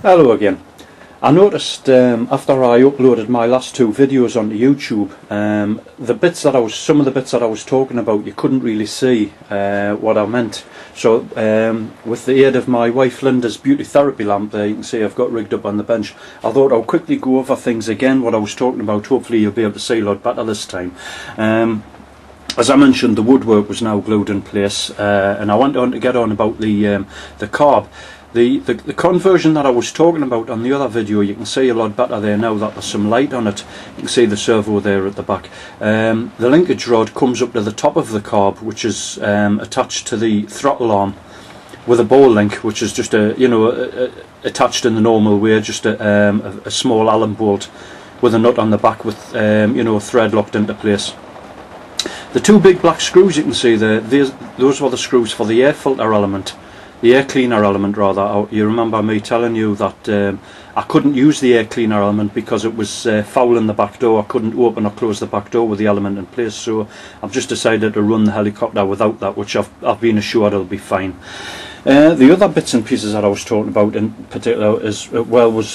Hello again. I noticed after I uploaded my last two videos onto YouTube, some of the bits that I was talking about, you couldn't really see what I meant. So with the aid of my wife Linda's beauty therapy lamp there, you can see I've got rigged up on the bench. I thought I'll quickly go over things again, what I was talking about. Hopefully you'll be able to see a lot better this time. As I mentioned, the woodwork was now glued in place, and I went on to get on about the carb. The conversion that I was talking about on the other video, you can see a lot better there now that there's some light on it. You can see the servo there at the back. The linkage rod comes up to the top of the carb, which is attached to the throttle arm with a ball link, which is just attached in the normal way, just a small Allen bolt with a nut on the back with thread locked into place. The two big black screws you can see there, those were the screws for the air filter element. The air cleaner element rather. You remember me telling you that I couldn't use the air cleaner element because it was fouling the back door. I couldn't open or close the back door with the element in place, so I've just decided to run the helicopter without that, which I've been assured it'll be fine. The other bits and pieces that I was talking about in particular was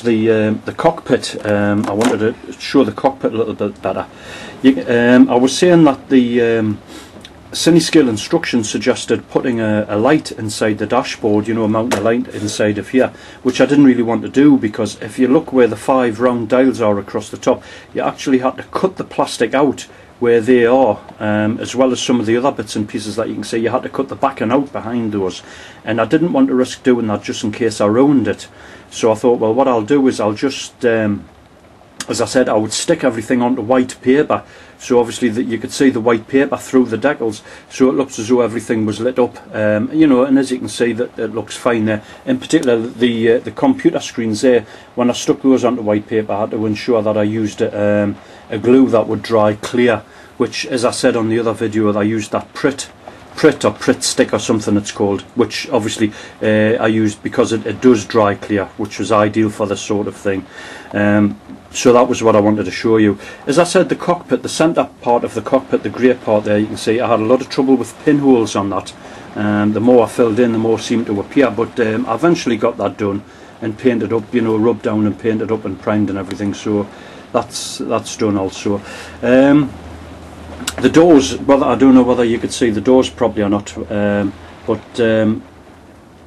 the cockpit. I wanted to show the cockpit a little bit better. I was saying that the Cinescale instructions suggested putting a light inside the dashboard, mounting a light inside of here, which I didn't really want to do, because if you look where the 5 round dials are across the top, you actually had to cut the plastic out where they are, as well as some of the other bits and pieces that you can see. You had to cut the backing out behind those, and I didn't want to risk doing that just in case I ruined it. So I thought, well, what I'll do is I'll just as I said, I would stick everything onto white paper, so obviously that you could see the white paper through the decals, so it looks as though everything was lit up, and as you can see, that it looks fine there. In particular, the computer screens there, when I stuck those onto white paper, I had to ensure that I used a glue that would dry clear, which, as I said on the other video, I used that Pritt stick or something it's called, which obviously I used because it does dry clear, which was ideal for this sort of thing. So that was what I wanted to show you. As I said, the cockpit, the centre part of the cockpit, the grey part there, you can see I had a lot of trouble with pinholes on that. The more I filled in, the more seemed to appear, but I eventually got that done and painted up, rubbed down and painted up and primed and everything, so that's done also. The doors, I don't know whether you could see the doors properly or not, but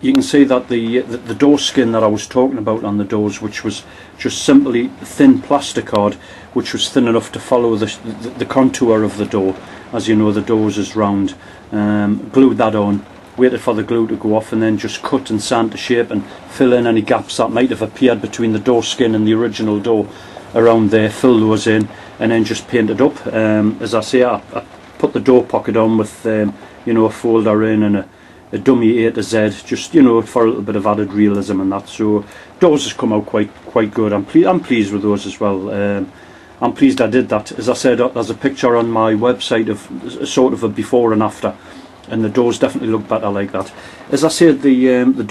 you can see that the door skin that I was talking about on the doors, which was just simply thin plasticard, which was thin enough to follow the contour of the door. As you know, the doors is round. Glued that on, waited for the glue to go off, and then just cut and sand to shape and fill in any gaps that might have appeared between the door skin and the original door around there, fill those in, and then just paint it up. As I say, I put the door pocket on with a folder in and a dummy A to Z, just for a little bit of added realism and that. So doors has come out quite good. I'm pleased with those as well. I'm pleased I did that. As I said, there's a picture on my website of sort of a before and after, and the doors definitely look better like that. As I said, the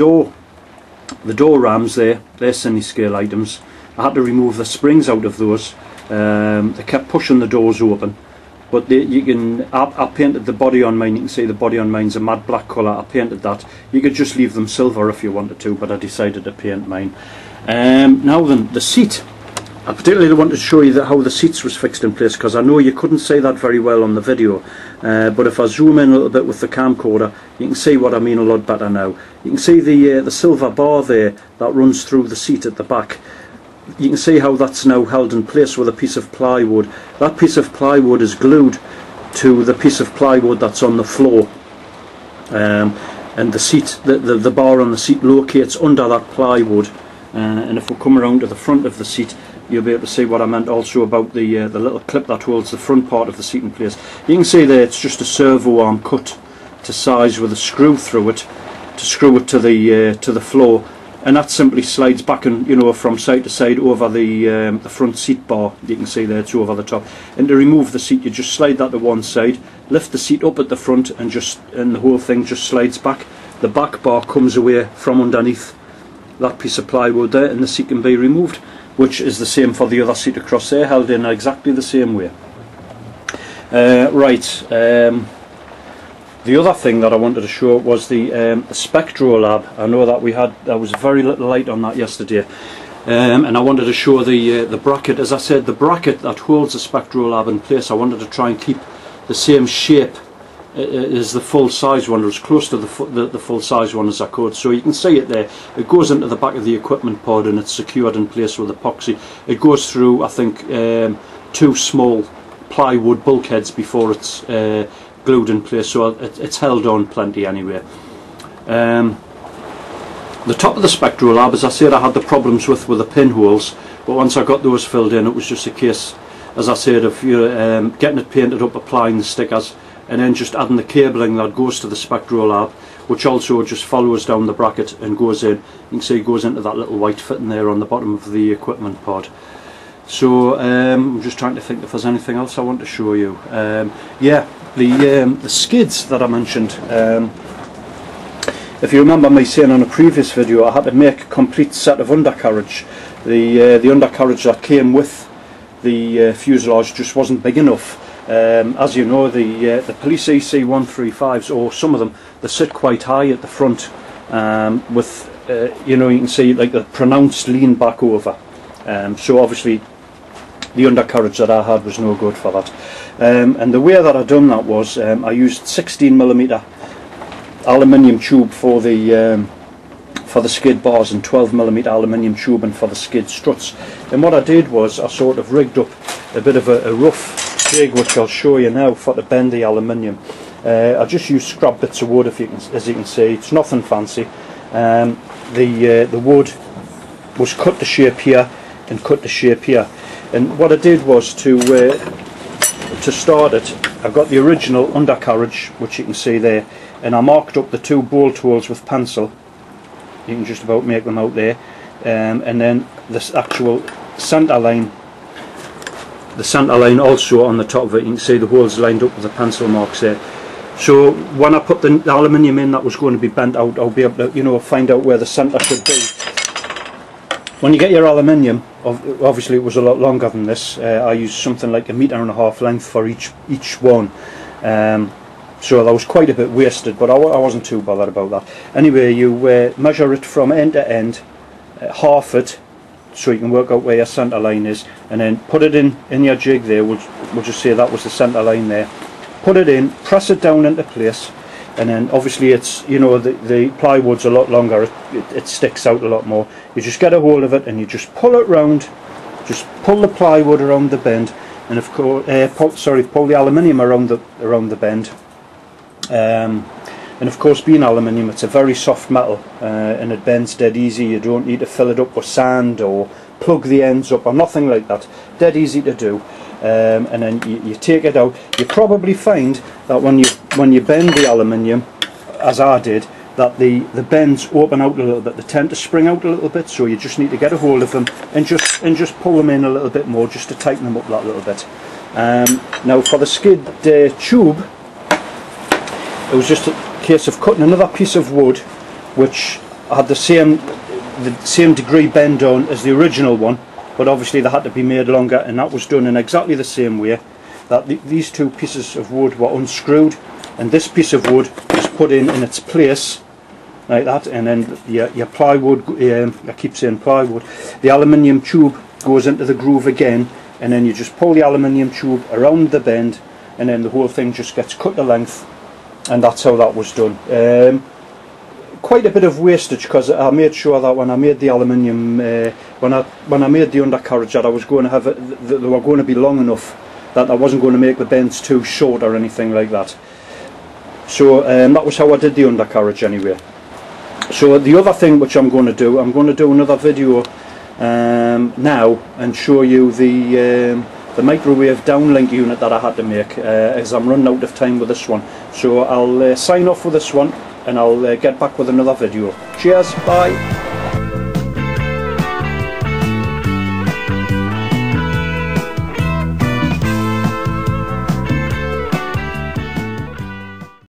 door rams there, they're Cinescale items. I had to remove the springs out of those. They kept pushing the doors open, but I painted the body on mine. You can see the body on mine's a matte black colour. I painted that. You could just leave them silver if you wanted to, but I decided to paint mine. Now then, the seat. I particularly wanted to show you how the seats was fixed in place, because I know you couldn't see that very well on the video, but if I zoom in a little bit with the camcorder, you can see what I mean a lot better now. You can see the silver bar there that runs through the seat at the back. You can see how that's now held in place with a piece of plywood. That piece of plywood is glued to the piece of plywood that's on the floor, and the seat, the bar on the seat locates under that plywood. And if we come around to the front of the seat, you'll be able to see what I meant also about the little clip that holds the front part of the seat in place. You can see there it's just a servo arm cut to size with a screw through it to screw it to the floor. And that simply slides back and from side to side over the front seat bar. You can see there it's over the top. And to remove the seat, you just slide that to one side, lift the seat up at the front, and the whole thing just slides back. The back bar comes away from underneath that piece of plywood there, and the seat can be removed, which is the same for the other seat across there, held in exactly the same way. The other thing that I wanted to show was the Spectro Lab. I know that there was very little light on that yesterday, and I wanted to show the bracket. As I said, the bracket that holds the Spectro Lab in place, I wanted to try and keep the same shape as the full size one, or as close to the full size one as I could. So you can see it there. It goes into the back of the equipment pod and it's secured in place with epoxy. It goes through, I think, 2 small plywood bulkheads before it's glued in place, so it's held on plenty anyway. The top of the Spectro Lab, as I said, I had the problems with the pinholes, but once I got those filled in, it was just a case, as I said, of getting it painted up, applying the stickers, and then just adding the cabling that goes to the Spectro Lab, which also just follows down the bracket and goes in. You can see it goes into that little white fitting there on the bottom of the equipment pod. So I'm just trying to think if there's anything else I want to show you. Yeah, the skids that I mentioned. If you remember me saying on a previous video, I had to make a complete set of undercarriage. The undercarriage that came with the fuselage just wasn't big enough. As you know, the Police EC 135s, or some of them, they sit quite high at the front, with you know, you can see like a pronounced lean back over. So obviously the undercarriage that I had was no good for that. And the way that I done that was I used 16mm aluminium tube for the skid bars and 12mm aluminium tubing for the skid struts. And what I did was I sort of rigged up a bit of a rough jig, which I'll show you now, for to bend the aluminium. I just used scrap bits of wood, as you can see. It's nothing fancy. The wood was cut to shape here and cut to shape here. And what I did was to start it, I've got the original undercarriage, which you can see there, and I marked up the 2 bolt holes with pencil. You can just about make them out there. And then this actual centre line, also on the top of it, you can see the holes lined up with the pencil marks there. So when I put the aluminium in that was going to be bent out, I'll be able to, you know, find out where the centre should be. When you get your aluminium, obviously it was a lot longer than this. I used something like 1.5 meters length for each one. So that was quite a bit wasted, but I wasn't too bothered about that. Anyway, you measure it from end to end, half it, so you can work out where your centre line is, and then put it in your jig there. We'll just say that was the centre line there. Put it in, press it down into place, and then obviously it's, you know, the plywood's a lot longer, it sticks out a lot more. You just get a hold of it and you just pull it round, just pull the plywood around the bend, and of course pull the aluminium around the bend. And of course, being aluminium, it's a very soft metal, and it bends dead easy. You don't need to fill it up with sand or plug the ends up or nothing like that. Dead easy to do. And then you take it out. You probably find that when you bend the aluminium, as I did, that the bends open out a little bit. They tend to spring out a little bit, so you just need to get a hold of them and just pull them in a little bit more, just to tighten them up that little bit. Now for the skid tube, it was just a case of cutting another piece of wood which had the same degree bend on as the original one, but obviously they had to be made longer, and that was done in exactly the same way. That these 2 pieces of wood were unscrewed, and this piece of wood was put in its place like that, and then your plywood, I keep saying plywood, the aluminium tube goes into the groove again, and then you just pull the aluminium tube around the bend, and then the whole thing just gets cut to length. And that's how that was done. Quite a bit of wastage, because I made sure that when I made the aluminium, when I made the undercarriage, that I was going to have they were going to be long enough that I wasn't going to make the bends too short or anything like that. So that was how I did the undercarriage anyway. So the other thing which I'm going to do another video now and show you the microwave downlink unit that I had to make, as I'm running out of time with this one. So I'll sign off with this one, and I'll get back with another video. Cheers, bye.